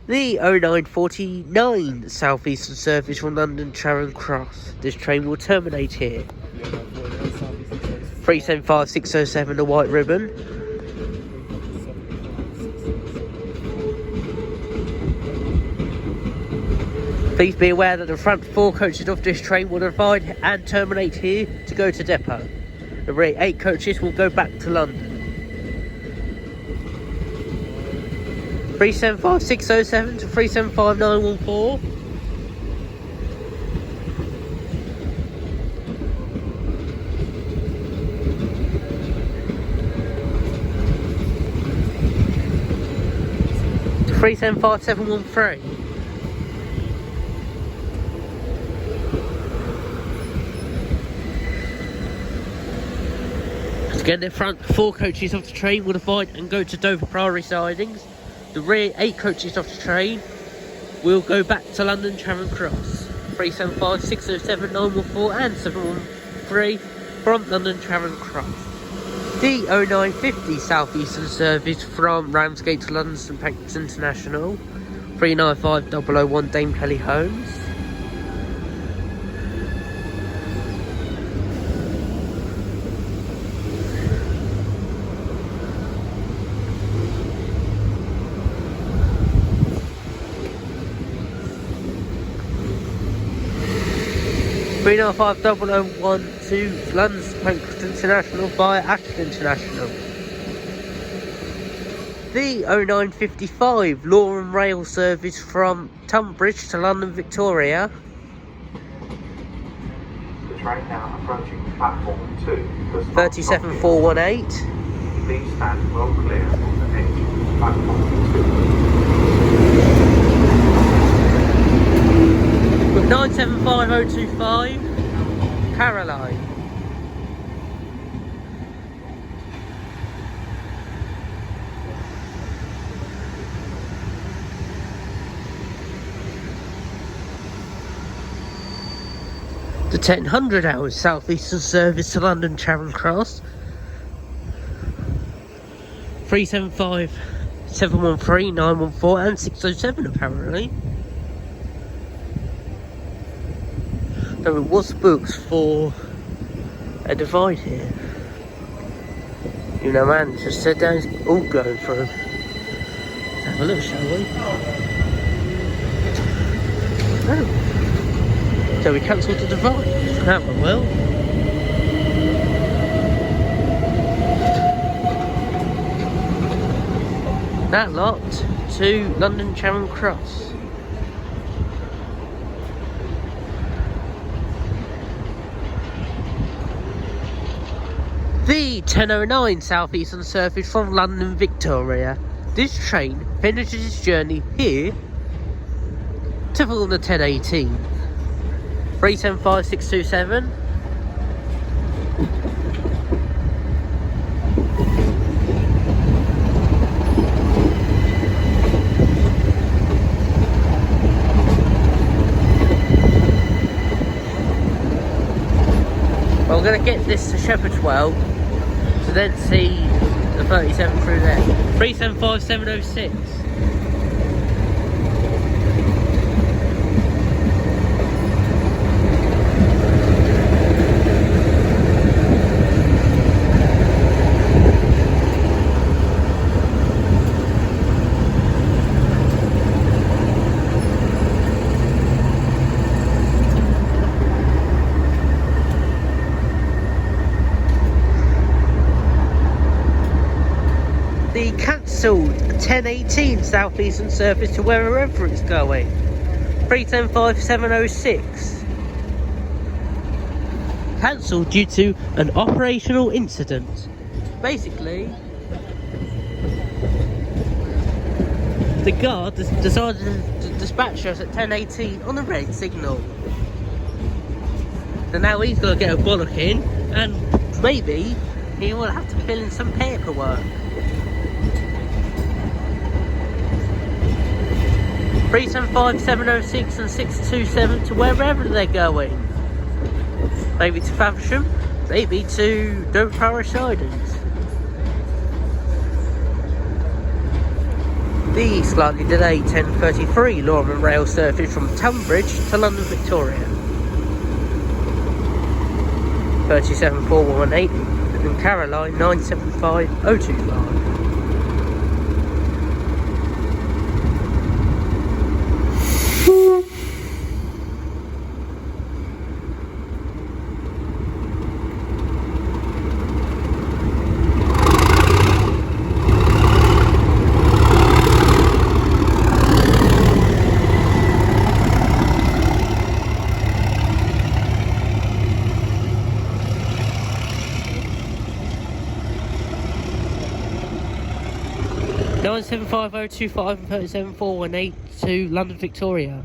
The 0949 South Eastern service from London Charing Cross. This train will terminate here. 375607, the White Ribbon. Please be aware that the front 4 coaches of this train will divide and terminate here to go to depot. The rear 8 coaches will go back to London. 375607 to 375914. To 375713. Again, the front 4 coaches of the train will divide and go to Dover Priory sidings. The rear 8 coaches of the train will go back to London Charing Cross. 375, 607, 914 and 713 from London Charing Cross. The 0950 South Eastern service from Ramsgate to London St Pancras International. 395001 Dame Kelly Holmes. Three 5001 to London St Pancras International via Ashton International. The 0955 Loram Rail service from Tunbridge to London Victoria. The train now approaching platform 2. 37418. Please stand well clear on the edge of platform 2. With 975025 Caroline. The 1000 hours South Eastern service to London Charing Cross. 375 713 914 and 607 apparently. There was books for a divide here. You know, man, just said down, it's all going through. Let's have a look, shall we? Oh. So we cancelled the divide. That went well. That lot to London Charing Cross. The 1009 South Eastern service from London Victoria. This train finishes its journey here to the 1018. 375627. Well, we're going to get this to Shepherd's Well to then see the 37 through there. 375706. The cancelled 1018 South Eastern service to wherever it's going. 315706. Cancelled due to an operational incident. Basically, the guard decided to dispatch us at 1018 on a red signal. So now he's got to get a bollocking, and maybe he will have to fill in some paperwork. 375706 and 627 to wherever they're going. Maybe to Faversham, maybe to Dover Priory sidings. The slightly delayed 10:33 Loram Rail service from Tunbridge to London Victoria. 37418 and Caroline 975025. Nine 75025 and 37418 to London Victoria.